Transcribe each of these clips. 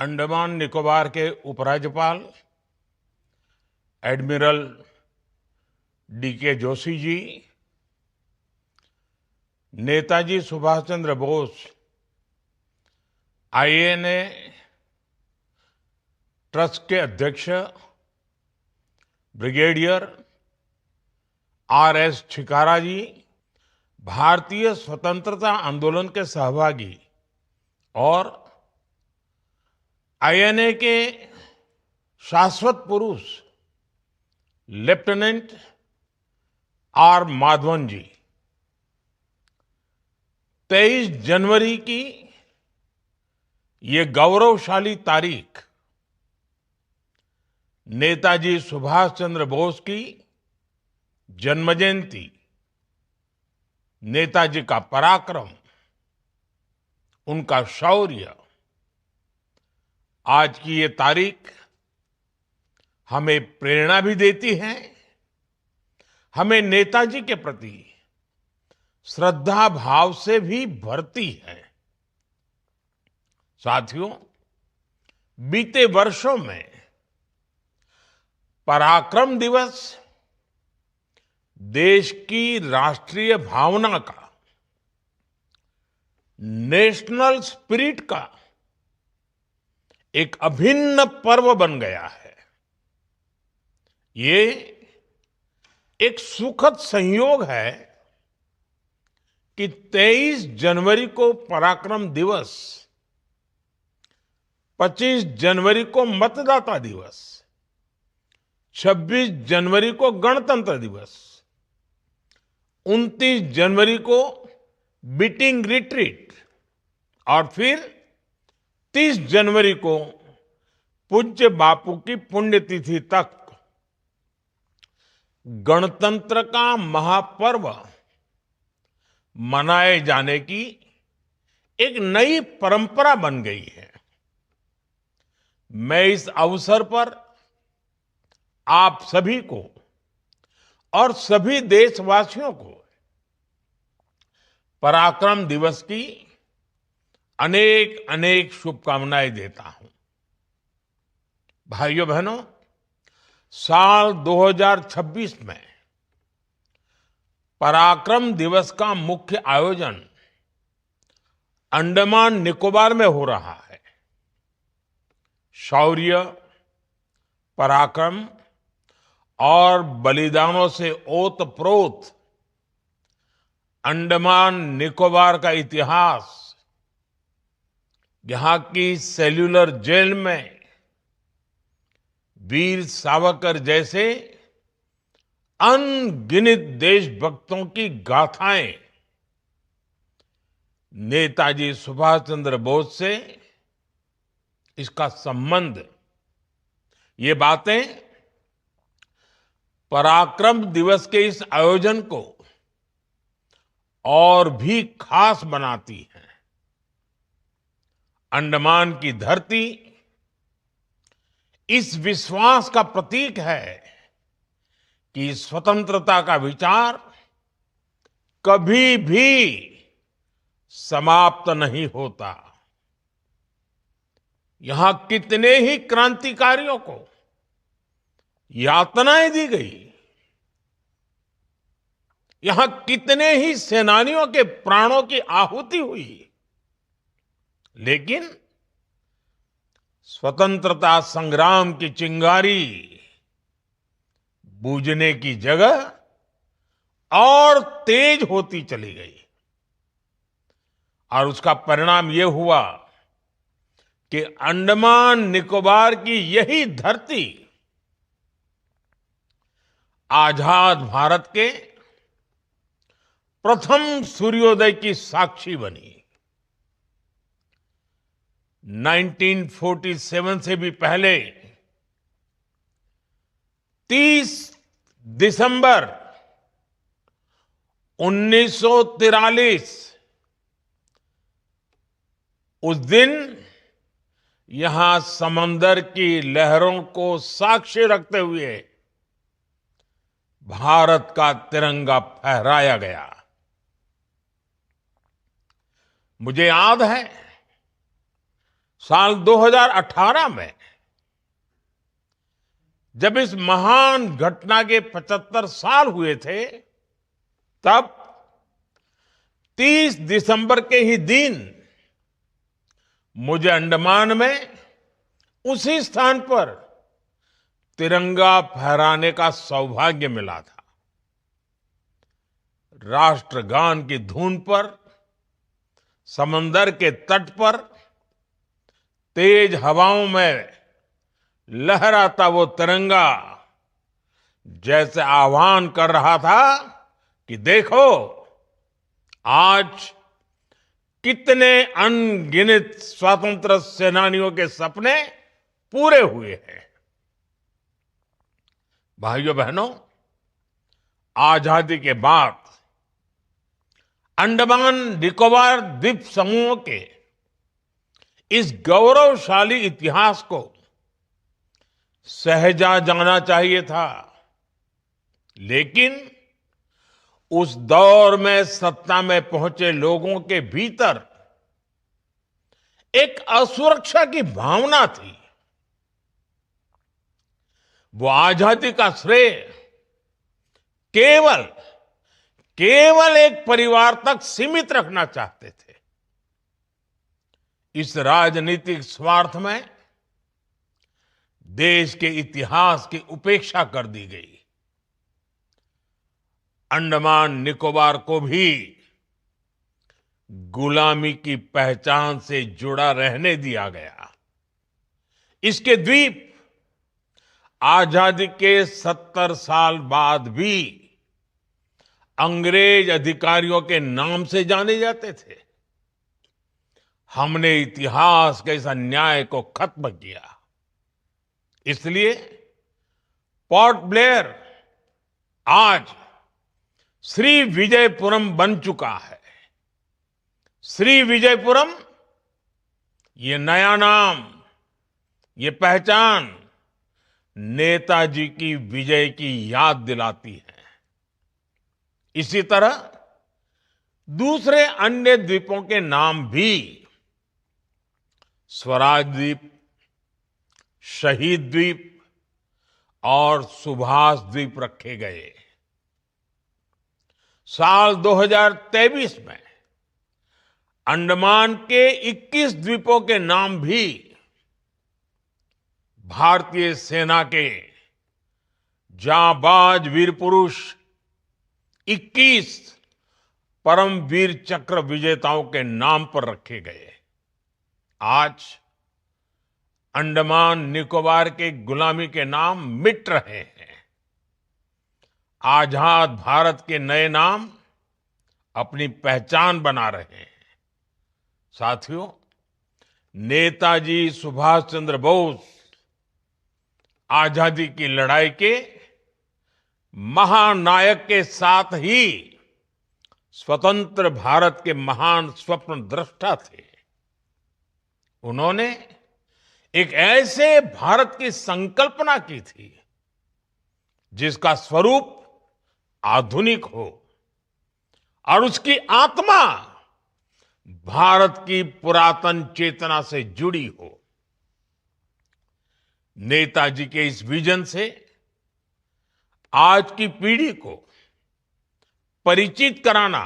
अंडमान निकोबार के उपराज्यपाल admiral DK Joshi ji, Netaji Subhash Chandra Bose INA trust के अध्यक्ष ब्रिगेडियर आरएस छिकारा जी, भारतीय स्वतंत्रता आंदोलन के सहभागी और आईएनए के शाश्वत पुरुष लेफ्टिनेंट आर माधवन जी, 23 जनवरी की ये गौरवशाली तारीख नेताजी सुभाष चंद्र बोस की जन्मजयंती, नेताजी का पराक्रम, उनका शौर्य, आज की ये तारीख हमें प्रेरणा भी देती है, हमें नेताजी के प्रति श्रद्धा भाव से भी भरती है। साथियों, बीते वर्षों में पराक्रम दिवस देश की राष्ट्रीय भावना का, नेशनल स्पिरिट का एक अभिन्न पर्व बन गया है। ये एक सुखद संयोग है कि 23 जनवरी को पराक्रम दिवस, 25 जनवरी को मतदाता दिवस, 26 जनवरी को गणतंत्र दिवस, 29 जनवरी को बीटिंग रिट्रीट और फिर 30 जनवरी को पूज्य बापू की पुण्यतिथि तक गणतंत्र का महापर्व मनाए जाने की एक नई परंपरा बन गई है। मैं इस अवसर पर आप सभी को और सभी देशवासियों को पराक्रम दिवस की अनेक अनेक शुभकामनाएं देता हूं। भाइयों बहनों, साल 2026 में पराक्रम दिवस का मुख्य आयोजन अंडमान निकोबार में हो रहा है। शौर्य, पराक्रम और बलिदानों से ओतप्रोत अंडमान निकोबार का इतिहास, यहां की सेल्यूलर जेल में वीर सावरकर जैसे अनगिनत देशभक्तों की गाथाएं, नेताजी सुभाष चंद्र बोस से इसका संबंध, ये बातें पराक्रम दिवस के इस आयोजन को और भी खास बनाती हैं। अंडमान की धरती इस विश्वास का प्रतीक है कि स्वतंत्रता का विचार कभी भी समाप्त नहीं होता। यहां कितने ही क्रांतिकारियों को यातनाएं दी गई, यहां कितने ही सेनानियों के प्राणों की आहुति हुई, लेकिन स्वतंत्रता संग्राम की चिंगारी बूझने की जगह और तेज होती चली गई। और उसका परिणाम यह हुआ कि अंडमान निकोबार की यही धरती आजाद भारत के प्रथम सूर्योदय की साक्षी बनी। 1947 से भी पहले 30 दिसंबर 1943 उस दिन यहां समंदर की लहरों को साक्षी रखते हुए भारत का तिरंगा फहराया गया। मुझे याद है साल 2018 में जब इस महान घटना के 75 साल हुए थे, तब 30 दिसंबर के ही दिन मुझे अंडमान में उसी स्थान पर तिरंगा फहराने का सौभाग्य मिला था। राष्ट्रगान की धुन पर समंदर के तट पर तेज हवाओं में लहराता वो तिरंगा जैसे आह्वान कर रहा था कि देखो, आज कितने अनगिनत स्वतंत्रता सेनानियों के सपने पूरे हुए हैं। भाइयों बहनों, आजादी के बाद अंडमान निकोबार द्वीप समूह के इस गौरवशाली इतिहास को सहजा जाना चाहिए था, लेकिन उस दौर में सत्ता में पहुंचे लोगों के भीतर एक असुरक्षा की भावना थी। वो आजादी का श्रेय केवल एक परिवार तक सीमित रखना चाहते थे। इस राजनीतिक स्वार्थ में देश के इतिहास की उपेक्षा कर दी गई। अंडमान निकोबार को भी गुलामी की पहचान से जुड़ा रहने दिया गया। इसके द्वीप आजादी के 70 साल बाद भी अंग्रेज अधिकारियों के नाम से जाने जाते थे। हमने इतिहास के इस अन्याय को खत्म किया। इसलिए पोर्ट ब्लेयर आज श्री विजयपुरम बन चुका है। श्री विजयपुरम, ये नया नाम, ये पहचान नेताजी की विजय की याद दिलाती है। इसी तरह दूसरे अन्य द्वीपों के नाम भी स्वराज द्वीप, शहीद द्वीप और सुभाष द्वीप रखे गए। साल 2023 में अंडमान के 21 द्वीपों के नाम भी भारतीय सेना के जांबाज वीर पुरुष 21 परमवीर चक्र विजेताओं के नाम पर रखे गए। आज अंडमान निकोबार के गुलामी के नाम मिट रहे हैं। आजाद भारत के नए नाम अपनी पहचान बना रहे हैं। साथियों, नेताजी सुभाष चंद्र बोस आजादी की लड़ाई के महानायक के साथ ही स्वतंत्र भारत के महान स्वप्न दृष्टा थे। उन्होंने एक ऐसे भारत की संकल्पना की थी जिसका स्वरूप आधुनिक हो और उसकी आत्मा भारत की पुरातन चेतना से जुड़ी हो। नेताजी के इस विजन से आज की पीढ़ी को परिचित कराना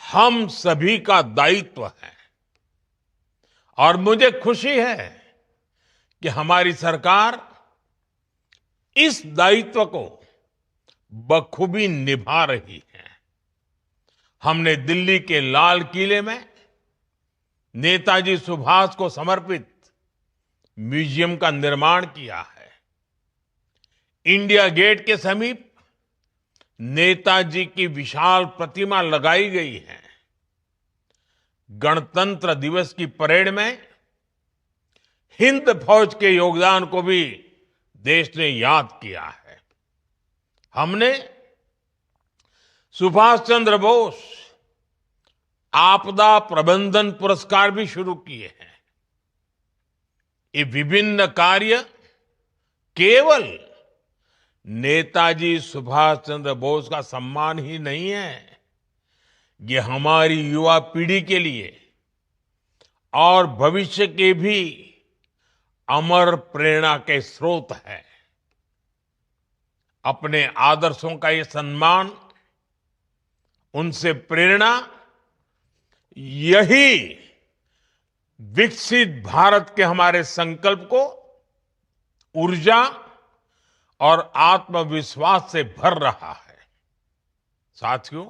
हम सभी का दायित्व है। और मुझे खुशी है कि हमारी सरकार इस दायित्व को बखूबी निभा रही है। हमने दिल्ली के लाल किले में नेताजी सुभाष को समर्पित म्यूजियम का निर्माण किया है। इंडिया गेट के समीप नेताजी की विशाल प्रतिमा लगाई गई है। गणतंत्र दिवस की परेड में हिंद फौज के योगदान को भी देश ने याद किया है। हमने सुभाष चंद्र बोस आपदा प्रबंधन पुरस्कार भी शुरू किए हैं। ये विभिन्न कार्य केवल नेताजी सुभाष चंद्र बोस का सम्मान ही नहीं है, ये हमारी युवा पीढ़ी के लिए और भविष्य के भी अमर प्रेरणा के स्रोत है। अपने आदर्शों का ये सम्मान, उनसे प्रेरणा, यही विकसित भारत के हमारे संकल्प को ऊर्जा और आत्मविश्वास से भर रहा है। साथियों,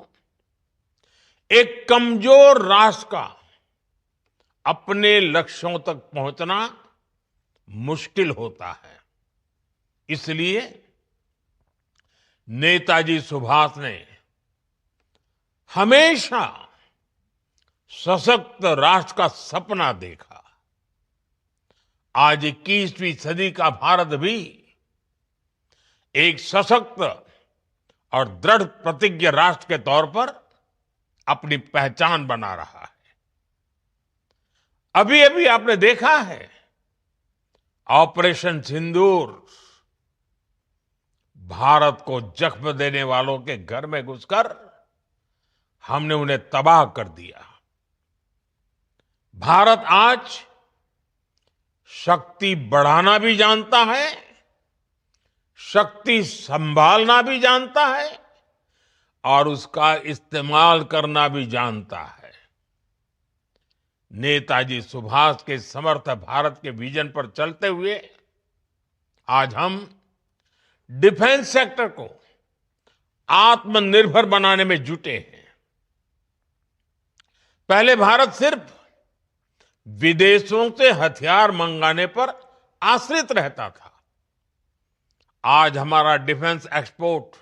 एक कमजोर राष्ट्र का अपने लक्ष्यों तक पहुंचना मुश्किल होता है। इसलिए नेताजी सुभाष ने हमेशा सशक्त राष्ट्र का सपना देखा। आज 21वीं सदी का भारत भी एक सशक्त और दृढ़ प्रतिज्ञ राष्ट्र के तौर पर अपनी पहचान बना रहा है। अभी अभी आपने देखा है, ऑपरेशन सिंदूर भारत को जख्म देने वालों के घर में घुसकर हमने उन्हें तबाह कर दिया। भारत आज शक्ति बढ़ाना भी जानता है, शक्ति संभालना भी जानता है और उसका इस्तेमाल करना भी जानता है। नेताजी सुभाष के समर्थ भारत के विजन पर चलते हुए आज हम डिफेंस सेक्टर को आत्मनिर्भर बनाने में जुटे हैं। पहले भारत सिर्फ विदेशों से हथियार मंगाने पर आश्रित रहता था। आज हमारा डिफेंस एक्सपोर्ट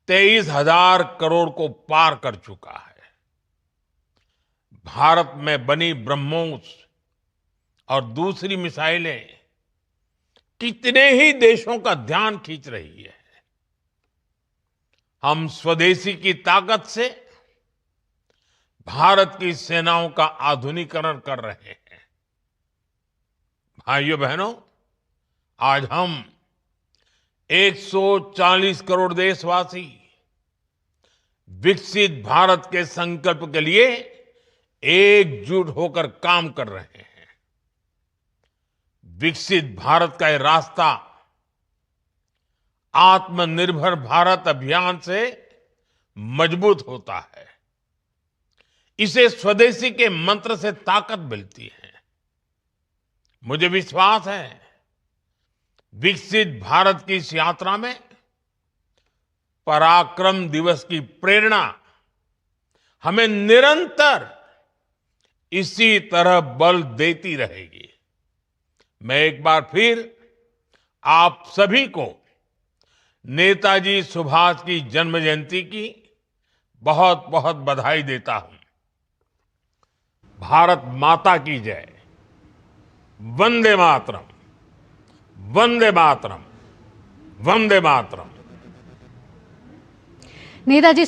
23,000 करोड़ को पार कर चुका है। भारत में बनी ब्रह्मोस और दूसरी मिसाइलें कितने ही देशों का ध्यान खींच रही है। हम स्वदेशी की ताकत से भारत की सेनाओं का आधुनिकीकरण कर रहे हैं। भाइयों बहनों, आज हम 140 करोड़ देशवासी विकसित भारत के संकल्प के लिए एकजुट होकर काम कर रहे हैं। विकसित भारत का ये रास्ता आत्मनिर्भर भारत अभियान से मजबूत होता है। इसे स्वदेशी के मंत्र से ताकत मिलती है। मुझे विश्वास है, विकसित भारत की इस यात्रा में पराक्रम दिवस की प्रेरणा हमें निरंतर इसी तरह बल देती रहेगी। मैं एक बार फिर आप सभी को नेताजी सुभाष की जन्म जयंती की बहुत बहुत बधाई देता हूं। भारत माता की जय। वंदे मातरम, वंदे मातरम, वंदे मातरम। नेताजी